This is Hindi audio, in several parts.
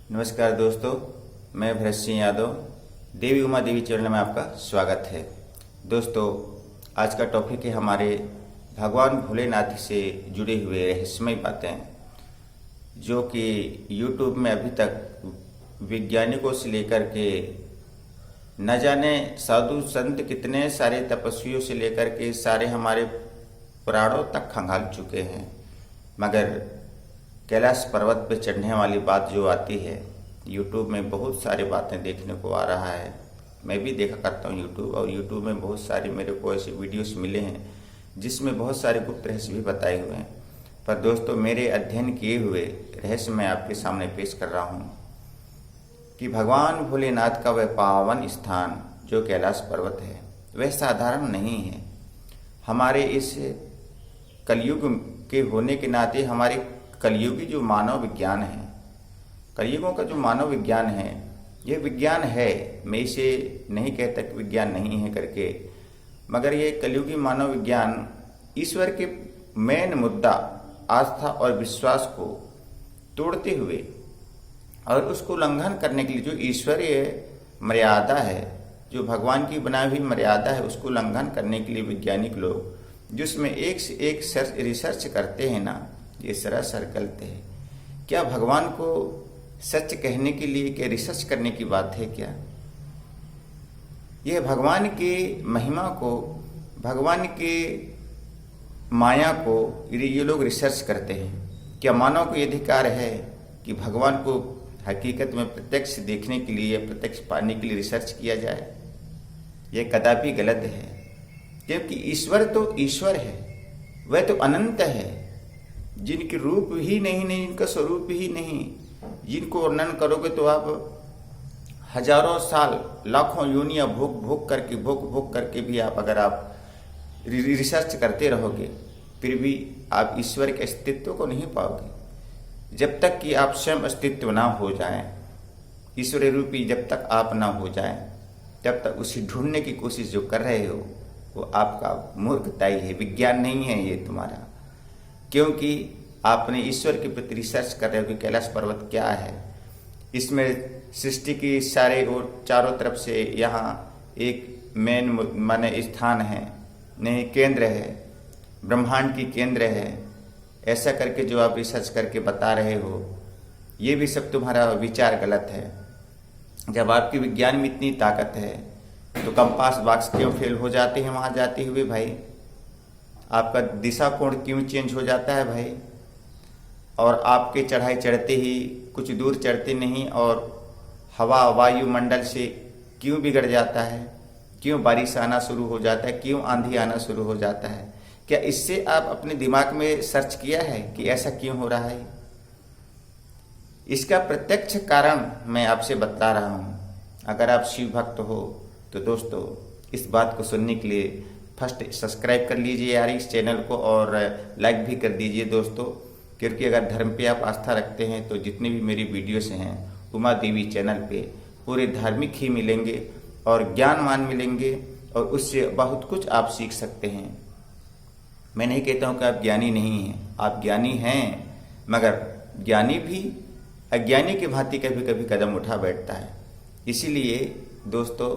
नमस्कार दोस्तों, मैं भरत सिंह यादव। देवी उमा देवी चैनल में आपका स्वागत है। दोस्तों, आज का टॉपिक है हमारे भगवान भोलेनाथ से जुड़े हुए रहस्यमय बातें, जो कि यूट्यूब में अभी तक वैज्ञानिकों से लेकर के न जाने साधु संत कितने सारे तपस्वियों से लेकर के सारे हमारे प्राणों तक खंगाल चुके हैं, मगर कैलाश पर्वत पर चढ़ने वाली बात जो आती है, यूट्यूब में बहुत सारी बातें देखने को आ रहा है। मैं भी देखा करता हूँ यूट्यूब, और यूट्यूब में बहुत सारे मेरे को ऐसे वीडियोस मिले हैं जिसमें बहुत सारे गुप्त रहस्य भी बताए हुए हैं। पर दोस्तों, मेरे अध्ययन किए हुए रहस्य मैं आपके सामने पेश कर रहा हूँ कि भगवान भोलेनाथ का वह पावन स्थान जो कैलाश पर्वत है, वह साधारण नहीं है। हमारे इस कलयुग के होने के नाते हमारे कलयुगी जो मानव विज्ञान है, कलयुगों का जो मानव विज्ञान है, यह विज्ञान है। मैं इसे नहीं कहता कि विज्ञान नहीं है करके, मगर ये कलयुगी मानव विज्ञान ईश्वर के मेन मुद्दा आस्था और विश्वास को तोड़ते हुए और उसको उल्लंघन करने के लिए जो ईश्वरीय मर्यादा है, जो भगवान की बनाई हुई मर्यादा है, उसको उल्लंघन करने के लिए वैज्ञानिक लोग जिसमें एक से एक रिसर्च करते हैं ना, ये सरासर गलत है। क्या भगवान को सच कहने के लिए क्या रिसर्च करने की बात है? क्या यह भगवान की महिमा को, भगवान की माया को ये लोग रिसर्च करते हैं? क्या मानव को यह अधिकार है कि भगवान को हकीकत में प्रत्यक्ष देखने के लिए, प्रत्यक्ष पाने के लिए रिसर्च किया जाए? यह कदापि गलत है, क्योंकि ईश्वर तो ईश्वर है, वह तो अनंत है, जिनकी रूप ही नहीं, जिनका स्वरूप ही नहीं, जिनको वर्णन करोगे तो आप हजारों साल, लाखों योनियां भोग करके भी आप अगर आप रिसर्च करते रहोगे, फिर भी आप ईश्वर के अस्तित्व को नहीं पाओगे। जब तक कि आप स्वयं अस्तित्व ना हो जाएं, ईश्वर रूपी जब तक आप ना हो जाएं, तब तक उसे ढूंढने की कोशिश जो कर रहे हो वो आपका मूर्खताई है, विज्ञान नहीं है ये तुम्हारा। क्योंकि आपने ईश्वर के प्रति रिसर्च कर रहे हो कि कैलाश पर्वत क्या है। इसमें सृष्टि की सारे और चारों तरफ से यहाँ एक मेन माने स्थान है, नहीं केंद्र है, ब्रह्मांड की केंद्र है। ऐसा करके जो आप रिसर्च करके बता रहे हो, ये भी सब तुम्हारा विचार गलत है। जब आपकी विज्ञान में इतनी ताकत है तो कंपास बॉक्स क्यों फेल हो जाते हैं वहाँ जाते हुए भाई? आपका दिशा कोण क्यों चेंज हो जाता है भाई? और आपके चढ़ाई चढ़ते ही कुछ दूर चढ़ते नहीं और हवा वायुमंडल से क्यों बिगड़ जाता है? क्यों बारिश आना शुरू हो जाता है? क्यों आंधी आना शुरू हो जाता है? क्या इससे आप अपने दिमाग में सर्च किया है कि ऐसा क्यों हो रहा है? इसका प्रत्यक्ष कारण मैं आपसे बता रहा हूँ। अगर आप शिव भक्त हो तो दोस्तों, इस बात को सुनने के लिए फर्स्ट सब्सक्राइब कर लीजिए यार इस चैनल को, और लाइक भी कर दीजिए दोस्तों। क्योंकि अगर धर्म पे आप आस्था रखते हैं तो जितनी भी मेरी वीडियोस हैं उमा देवी चैनल पे पूरे धार्मिक ही मिलेंगे और ज्ञानवान मिलेंगे, और उससे बहुत कुछ आप सीख सकते हैं। मैं नहीं कहता हूँ कि आप ज्ञानी नहीं हैं, आप ज्ञानी हैं, मगर ज्ञानी भी अज्ञानी की भांति कभी कभी कदम उठा बैठता है। इसीलिए दोस्तों,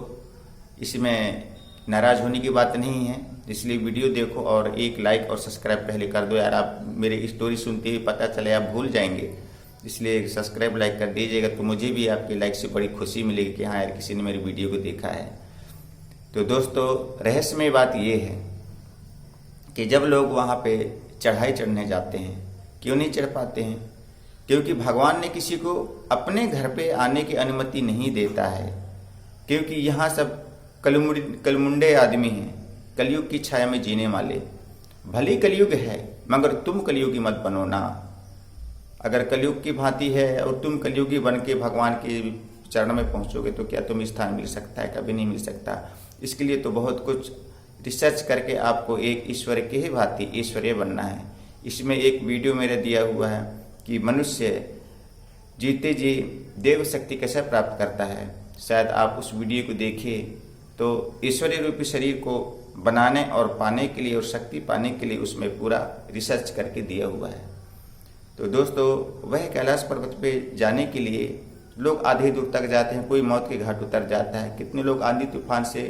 इसमें नाराज होने की बात नहीं है। इसलिए वीडियो देखो और एक लाइक और सब्सक्राइब पहले कर दो यार। आप मेरी स्टोरी सुनते ही पता चले आप भूल जाएंगे, इसलिए सब्सक्राइब लाइक कर दीजिएगा, तो मुझे भी आपके लाइक से बड़ी खुशी मिलेगी कि हाँ यार, किसी ने मेरी वीडियो को देखा है। तो दोस्तों, रहस्यमय बात ये है कि जब लोग वहाँ पे चढ़ाई चढ़ने जाते हैं, क्यों नहीं चढ़ पाते हैं? क्योंकि भगवान ने किसी को अपने घर पे आने की अनुमति नहीं देता है। क्योंकि यहाँ सब कलमुंडे आदमी हैं, कलयुग की छाया में जीने वाले। भली कलयुग है, मगर तुम कलयुगी मत बनो ना। अगर कलयुग की भांति है और तुम कलयुगी बन के भगवान के चरण में पहुंचोगे तो क्या तुम्हें स्थान मिल सकता है? कभी नहीं मिल सकता। इसके लिए तो बहुत कुछ रिसर्च करके आपको एक ईश्वर के ही भांति ईश्वरीय बनना है। इसमें एक वीडियो मेरा दिया हुआ है कि मनुष्य जीते जी देव शक्ति कैसे प्राप्त करता है। शायद आप उस वीडियो को देखिए तो ईश्वरीय रूपी शरीर को बनाने और पाने के लिए और शक्ति पाने के लिए उसमें पूरा रिसर्च करके दिया हुआ है। तो दोस्तों, वह कैलाश पर्वत पे जाने के लिए लोग आधी दूर तक जाते हैं, कोई मौत के घाट उतर जाता है, कितने लोग आंधी तूफान से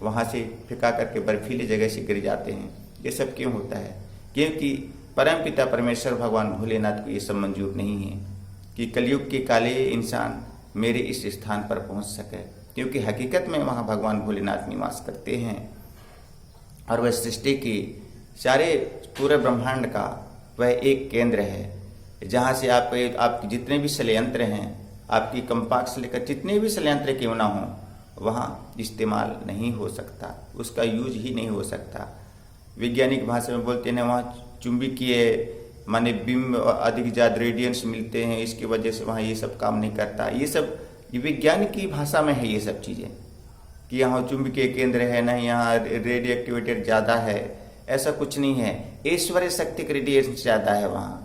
वहाँ से फेंका करके बर्फीली जगह से गिर जाते हैं। ये सब क्यों होता है? क्योंकि परमपिता परमेश्वर भगवान भोलेनाथ को ये सब मंजूर नहीं है कि कलयुग के काले इंसान मेरे इस स्थान पर पहुंच सके, क्योंकि हकीकत में वहाँ भगवान भोलेनाथ निवास करते हैं और वह सृष्टि की सारे पूरे ब्रह्मांड का वह एक केंद्र है, जहाँ से आपके जितने भी षड्यंत्र हैं, आपकी कंपाक से लेकर जितने भी षड्यंत्र क्यों ना हो, वहाँ इस्तेमाल नहीं हो सकता, उसका यूज ही नहीं हो सकता। वैज्ञानिक भाषा में बोलते हैं वहाँ चुंबकीय माने बीम अधिक ज़्यादा रेडियंस मिलते हैं, इसकी वजह से वहाँ ये सब काम नहीं करता। ये सब विज्ञान की भाषा में है ये सब चीज़ें कि यहाँ चुंबकीय केंद्र है, नहीं यहाँ रेडियो एक्टिवेटेड ज़्यादा है, ऐसा कुछ नहीं है। ऐश्वर्य शक्ति का रेडियंस ज़्यादा है वहाँ,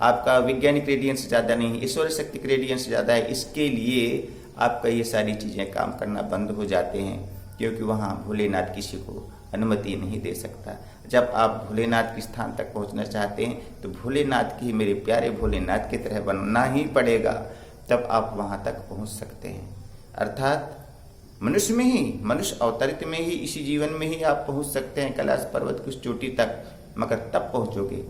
आपका वैज्ञानिक रेडियंस ज़्यादा नहीं है, ईश्वर शक्ति का रेडियंस ज़्यादा है। इसके लिए आपका ये सारी चीज़ें काम करना बंद हो जाते हैं, क्योंकि वहाँ भोलेनाथ किसी को अनुमति नहीं दे सकता। जब आप भोलेनाथ के स्थान तक पहुँचना चाहते हैं तो भोलेनाथ की, मेरे प्यारे भोलेनाथ की तरह बनना ही पड़ेगा, तब आप वहाँ तक पहुँच सकते हैं। अर्थात मनुष्य में ही, मनुष्य अवतरित में ही, इसी जीवन में ही आप पहुँच सकते हैं कैलाश पर्वत की उस चोटी तक, मगर तब पहुँचोगे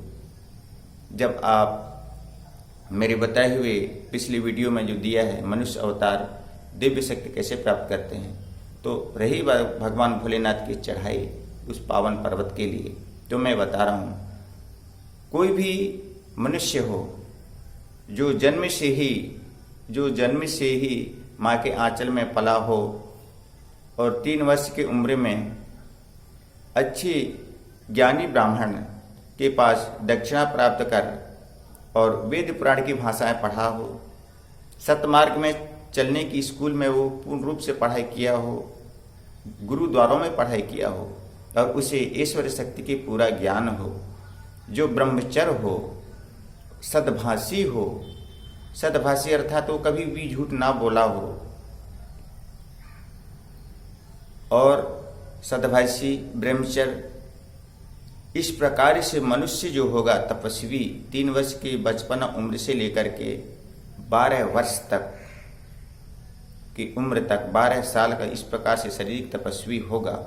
जब आप मेरे बताए हुए पिछली वीडियो में जो दिया है मनुष्य अवतार दिव्य शक्ति कैसे प्राप्त करते हैं, तो रही बात भगवान भोलेनाथ की चढ़ाई उस पावन पर्वत के लिए, तो मैं बता रहा हूँ, कोई भी मनुष्य हो जो जन्म से ही माँ के आंचल में पला हो और 3 वर्ष की उम्र में अच्छी ज्ञानी ब्राह्मण के पास दक्षिणा प्राप्त कर और वेद पुराण की भाषाएं पढ़ा हो, सतमार्ग में चलने की स्कूल में वो पूर्ण रूप से पढ़ाई किया हो, गुरुद्वारों में पढ़ाई किया हो और उसे ईश्वर शक्ति की पूरा ज्ञान हो, जो ब्रह्मचर्य हो, सद्भाषी हो, सद्भाषी अर्थात वो कभी भी झूठ ना बोला हो, और सद्भाषी ब्रह्मचर्य, इस प्रकार से मनुष्य जो होगा तपस्वी 3 वर्ष की बचपन उम्र से लेकर के 12 वर्ष तक की उम्र तक, 12 साल का इस प्रकार से शारीरिक तपस्वी होगा,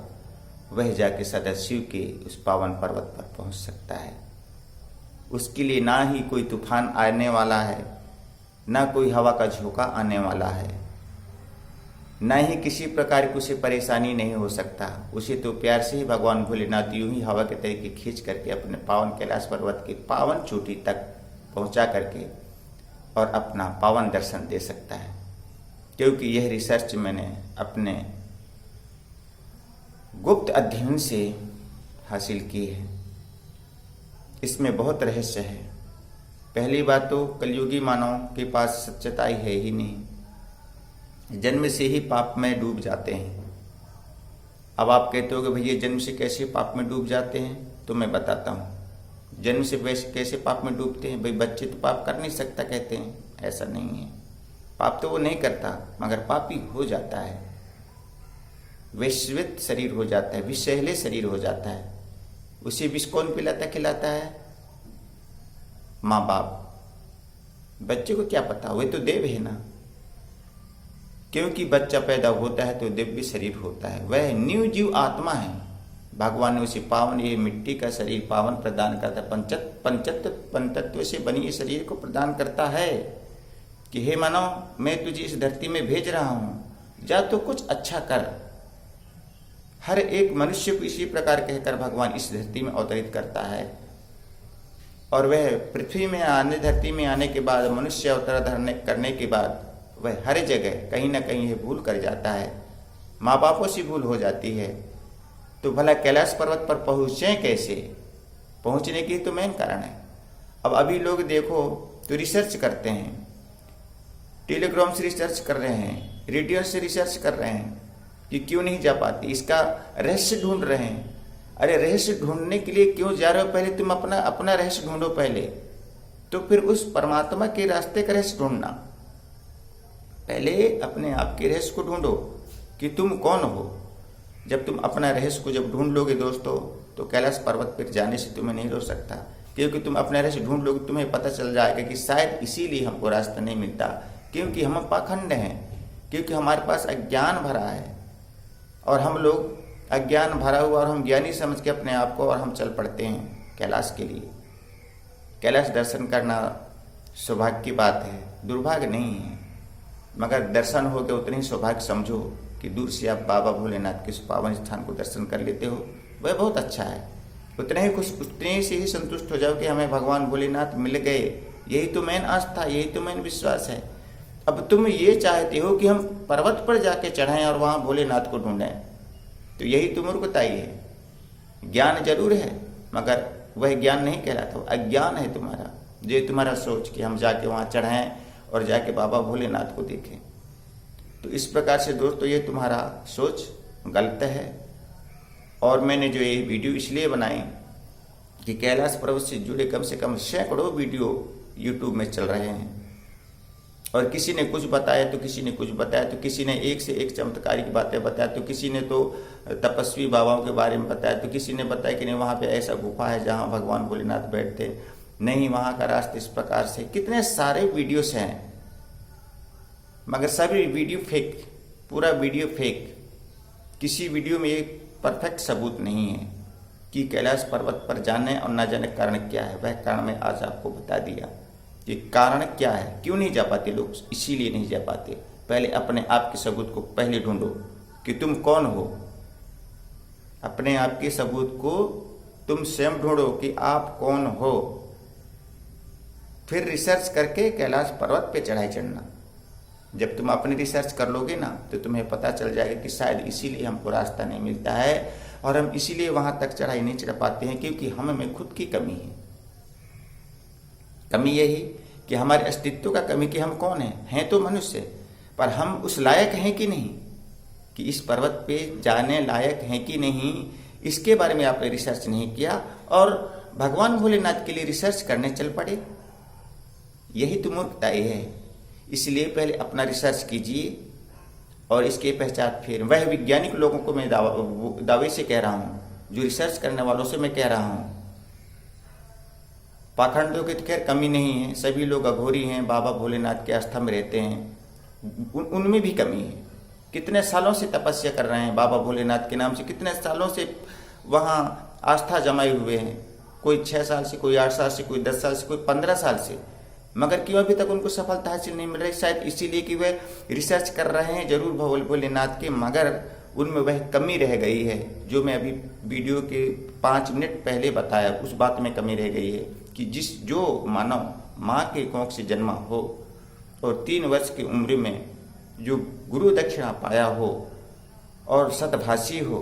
वह जाके सदाशिव के उस पावन पर्वत पर पहुंच सकता है। उसके लिए ना ही कोई तूफान आने वाला है, ना कोई हवा का झोंका आने वाला है, ना ही किसी प्रकार की उसे परेशानी नहीं हो सकता। उसे तो प्यार से ही भगवान भोलेनाथ यूं ही हवा के तरीके खींच करके अपने पावन कैलाश पर्वत की पावन चोटी तक पहुंचा करके और अपना पावन दर्शन दे सकता है। क्योंकि यह रिसर्च मैंने अपने गुप्त अध्ययन से हासिल की है, इसमें बहुत रहस्य है। पहली बात तो कलयुगी मानव के पास सच्चाई है ही नहीं, जन्म से ही पाप में डूब जाते हैं। अब आप कहते हो कि भैया जन्म से कैसे पाप में डूब जाते हैं, तो मैं बताता हूँ जन्म से वैसे कैसे पाप में डूबते हैं। भाई बच्चे तो पाप कर नहीं सकता कहते हैं, ऐसा नहीं है। पाप तो वो नहीं करता मगर पापी हो जाता है, वैश्वित शरीर हो जाता है, विषैले शरीर हो जाता है। उसे विष कौन पिलाता खिलाता है? माँ बाप। बच्चे को क्या पता, वे तो देव है ना। क्योंकि बच्चा पैदा होता है तो दिव्य शरीर होता है, वह न्यू जीव आत्मा है। भगवान ने उसे पावन, ये मिट्टी का शरीर पावन प्रदान करता है, पंचतत्व से बनी ये शरीर को प्रदान करता है कि हे मानव, मैं तुझे इस धरती में भेज रहा हूँ, जा तो कुछ अच्छा कर। हर एक मनुष्य को इसी प्रकार कहकर भगवान इस धरती में अवतरित करता है। और वह पृथ्वी में आने, धरती में आने के बाद, मनुष्य अवतार धारण करने के बाद वह हर जगह कहीं ना कहीं यह भूल कर जाता है, माँ बापों से भूल हो जाती है। तो भला कैलाश पर्वत पर पहुँचे कैसे? पहुँचने की तो मेन कारण है। अब अभी लोग देखो तो रिसर्च करते हैं, टेलीग्राम से रिसर्च कर रहे हैं, रेडियो से रिसर्च कर रहे हैं कि क्यों नहीं जा पाती, इसका रहस्य ढूंढ रहे हैं। अरे रहस्य ढूंढने के लिए क्यों जा रहे हो? पहले तुम अपना रहस्य ढूंढो पहले, तो फिर उस परमात्मा के रास्ते का रहस्य ढूंढना। पहले अपने आप के रहस्य को ढूंढो कि तुम कौन हो। जब तुम अपना रहस्य को जब ढूंढ लोगे दोस्तों, तो कैलाश पर्वत पर जाने से तुम्हें नहीं रोक सकता। क्योंकि तुम अपना रहस्य ढूंढ लोगे, तुम्हें पता चल जाएगा कि शायद इसीलिए हमको रास्ता नहीं मिलता, क्योंकि हम पाखंड हैं, क्योंकि हमारे पास अज्ञान भरा है और हम लोग अज्ञान भरा हुआ और हम ज्ञानी समझ के अपने आप को और हम चल पड़ते हैं कैलाश के लिए। कैलाश दर्शन करना सौभाग्य की बात है, दुर्भाग्य नहीं है, मगर दर्शन हो के उतने ही सौभाग्य समझो कि दूर से आप बाबा भोलेनाथ के इस पावन स्थान को दर्शन कर लेते हो, वह बहुत अच्छा है। उतने ही खुश, उतने से ही संतुष्ट हो जाओ कि हमें भगवान भोलेनाथ मिल गए। यही तो मेन आस्था, यही तो मेन विश्वास है। अब तुम ये चाहते हो कि हम पर्वत पर जाके चढ़ाएं और वहां भोलेनाथ को ढूंढें, तो यही तो मूर्खताई है। ज्ञान जरूर है मगर वह ज्ञान नहीं कहलाता, अज्ञान है तुम्हारा। ये तुम्हारा सोच कि हम जाके वहां चढ़ाएं और जाके बाबा भोलेनाथ को देखें। तो इस प्रकार से दोस्तों ये तुम्हारा सोच गलत है। और मैंने जो ये वीडियो इसलिए बनाई कि कैलाश पर्वत से जुड़े कम से कम सैकड़ों वीडियो यूट्यूब में चल रहे हैं और किसी ने कुछ बताया तो किसी ने कुछ बताया, तो किसी ने एक से एक चमत्कारी की बातें बताया, तो किसी ने तो तपस्वी बाबाओं के बारे में बताया, तो किसी ने बताया कि नहीं वहाँ पे ऐसा गुफा है जहाँ भगवान भोलेनाथ बैठते, नहीं वहाँ का रास्ता इस प्रकार से। कितने सारे वीडियोस हैं मगर सभी वीडियो फेक, पूरा वीडियो फेक। किसी वीडियो में एक परफेक्ट सबूत नहीं है कि कैलाश पर्वत पर जाने और न जाने कारण क्या है। वह कारण मैं आज आपको बता दिया कि कारण क्या है, क्यों नहीं जा पाते लोग, इसीलिए नहीं जा पाते। पहले अपने आप के सबूत को पहले ढूंढो कि तुम कौन हो। अपने आप के सबूत को तुम स्वयं ढूंढो कि आप कौन हो, फिर रिसर्च करके कैलाश पर्वत पे चढ़ाई चढ़ना। जब तुम अपनी रिसर्च कर लोगे ना तो तुम्हें पता चल जाएगा कि शायद इसीलिए हमको रास्ता नहीं मिलता है और हम इसीलिए वहां तक चढ़ाई नहीं चढ़ पाते हैं, क्योंकि हम में खुद की कमी है। कमी यही कि हमारे अस्तित्व का कमी कि हम कौन हैं तो मनुष्य, पर हम उस लायक हैं कि नहीं, कि इस पर्वत पे जाने लायक हैं कि नहीं, इसके बारे में आपने रिसर्च नहीं किया और भगवान भोलेनाथ के लिए रिसर्च करने चल पड़े। यही तो मूर्खताई है। इसलिए पहले अपना रिसर्च कीजिए और इसके पहचान फिर वह वैज्ञानिक लोगों को मैं दावे से कह रहा हूँ, जो रिसर्च करने वालों से मैं कह रहा हूँ। पाखंडों की तो खैर कमी नहीं है, सभी लोग अघोरी हैं, बाबा भोलेनाथ के आस्था में रहते हैं, उनमें भी कमी है। कितने सालों से तपस्या कर रहे हैं बाबा भोलेनाथ के नाम से, कितने सालों से वहाँ आस्था जमाए हुए हैं। कोई 6 साल से, कोई 8 साल से, कोई 10 साल से, कोई 15 साल से, मगर क्यों अभी तक उनको सफलता हासिल नहीं मिल रही? शायद इसीलिए कि वे रिसर्च कर रहे हैं जरूर भोलेनाथ के, मगर उनमें वह कमी रह गई है जो मैं अभी वीडियो के 5 मिनट पहले बताया। उस बात में कमी रह गई है कि जो मानव माँ के कोख से जन्मा हो और 3 वर्ष की उम्र में जो गुरु दक्षिणा पाया हो और सतभाषी हो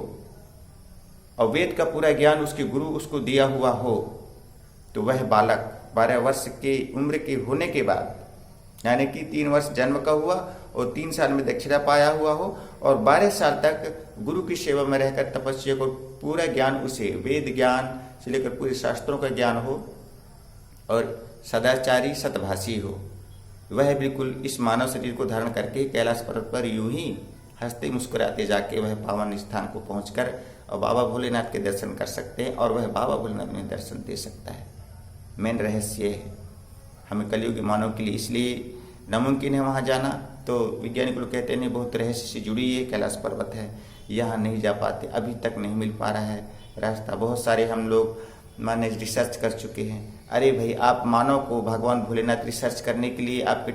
और वेद का पूरा ज्ञान उसके गुरु उसको दिया हुआ हो, तो वह बालक 12 वर्ष की उम्र के होने के बाद, यानी कि 3 वर्ष जन्म का हुआ और 3 साल में दक्षिणा पाया हुआ हो और 12 साल तक गुरु की सेवा में रहकर तपस्या को पूरा ज्ञान, उसे वेद ज्ञान से लेकर पूरे शास्त्रों का ज्ञान हो और सदाचारी सतभाषी हो, वह बिल्कुल इस मानव शरीर को धारण करके कैलाश पर्वत पर यूं ही हंसते मुस्कुराते जाके वह पावन स्थान को पहुंचकर और बाबा भोलेनाथ के दर्शन कर सकते हैं और वह बाबा भोलेनाथ में दर्शन दे सकता है। मेन रहस्य है। हमें कलयुगी मानव के लिए इसलिए नामुमकिन है वहाँ जाना, तो वैज्ञानिक लोग कहते हैं नहीं बहुत रहस्य से जुड़ी है, कैलाश पर्वत है, यहाँ नहीं जा पाते, अभी तक नहीं मिल पा रहा है रास्ता। बहुत सारे हम लोग माने रिसर्च कर चुके हैं। अरे भाई, आप मानव को भगवान भोलेनाथ रिसर्च करने के लिए आपके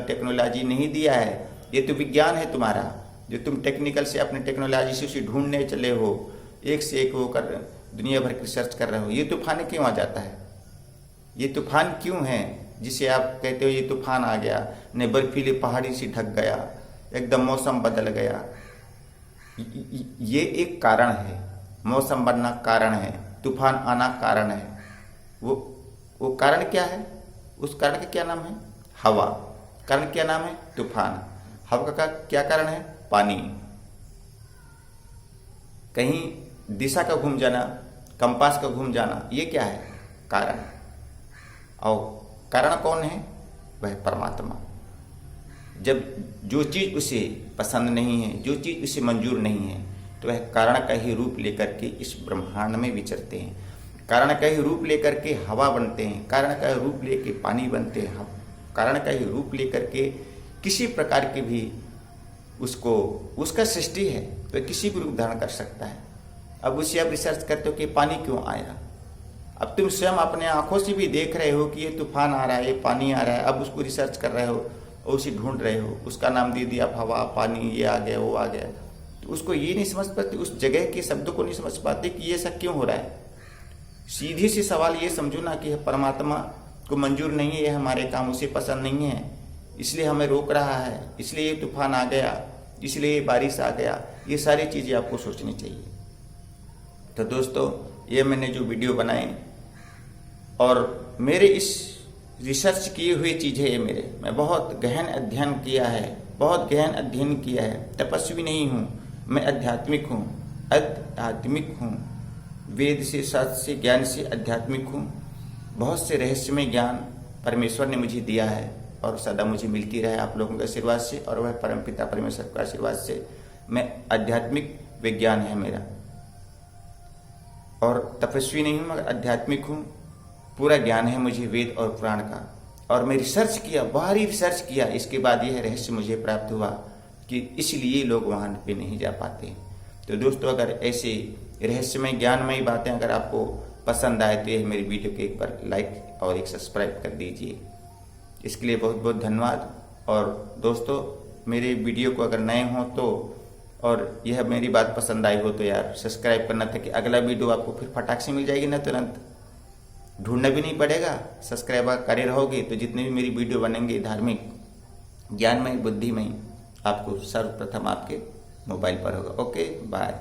टेक्नोलॉजी नहीं दिया है, ये तो विज्ञान है तुम्हारा, जो तुम टेक्निकल से अपने टेक्नोलॉजी से उसे ढूंढने चले हो, एक से एक वो कर दुनिया भर की रिसर्च कर रहे हो। ये तूफान क्यों आ जाता है? ये तूफान क्यों है जिसे आप कहते हो ये तूफान आ गया, ने बर्फीली पहाड़ी से ढक गया, एकदम मौसम बदल गया? ये एक कारण है, मौसम बनना कारण है, तूफान आना कारण है। वो कारण क्या है? उस कारण का क्या नाम है? हवा। कारण क्या नाम है? तूफान। हवा का क्या कारण है? पानी। कहीं दिशा का घूम जाना, कंपास का घूम जाना, ये क्या है? कारण। और कारण कौन है? वह परमात्मा। जब जो चीज उसे पसंद नहीं है, जो चीज उसे मंजूर नहीं है, तो वह कारण का ही रूप लेकर के इस ब्रह्मांड में विचरते हैं, कारण का ही रूप लेकर के हवा बनते हैं, कारण का रूप लेकर पानी बनते हैं, कारण का ही रूप लेकर के किसी प्रकार की भी उसको उसका सृष्टि है तो किसी भी रूप धारण कर सकता है। अब उसे आप रिसर्च करते हो कि पानी क्यों आया। अब तुम स्वयं अपने आंखों से भी देख रहे हो कि ये तूफान आ रहा है, ये पानी आ रहा है। अब उसको रिसर्च कर रहे हो और उसे ढूंढ रहे हो, उसका नाम दे दिया हवा, पानी, ये आ गया, वो आ गया। तो उसको ये नहीं समझ पाते, उस जगह के शब्दों को नहीं समझ पाते कि ये सब क्यों हो रहा है। सीधी सी सवाल ये समझो ना कि परमात्मा को मंजूर नहीं है, ये हमारे काम उसे पसंद नहीं है, इसलिए हमें रोक रहा है, इसलिए ये तूफान आ गया, इसलिए ये बारिश आ गया। ये सारी चीज़ें आपको सोचनी चाहिए। तो दोस्तों, ये मैंने जो वीडियो बनाए और मेरे इस रिसर्च किए हुए चीज़ें ये मैं बहुत गहन अध्ययन किया है, बहुत गहन अध्ययन किया है। तपस्वी नहीं हूँ मैं, आध्यात्मिक हूँ। वेद से, शास्त्र से, ज्ञान से आध्यात्मिक हूँ। बहुत से रहस्यमय ज्ञान परमेश्वर ने मुझे दिया है और सदा मुझे मिलती रहे आप लोगों के आशीर्वाद से और वह परमपिता परमेश्वर के आशीर्वाद से। मैं आध्यात्मिक विज्ञान है मेरा, और तपस्वी नहीं हूँ मगर आध्यात्मिक हूँ। पूरा ज्ञान है मुझे वेद और पुराण का, और मैं रिसर्च किया, बाहरी रिसर्च किया। इसके बाद यह रहस्य मुझे प्राप्त हुआ कि इसलिए लोग वहाँ पे नहीं जा पाते। तो दोस्तों, अगर ऐसे रहस्यमय ज्ञानमयी बातें अगर आपको पसंद आए तो यह मेरी वीडियो को एक बार लाइक और एक सब्सक्राइब कर दीजिए। इसके लिए बहुत बहुत धन्यवाद। और दोस्तों, मेरे वीडियो को अगर नए हों तो और यह मेरी बात पसंद आई हो तो यार सब्सक्राइब करना, ताकि अगला वीडियो आपको फिर फटाक से मिल जाएगी ना, तुरंत ढूंढना भी नहीं पड़ेगा। सब्सक्राइब करे रहोगे तो जितने भी मेरी वीडियो बनेंगे धार्मिक, ज्ञानमय, बुद्धिमय, आपको सर्वप्रथम आपके मोबाइल पर होगा। Okay, bye.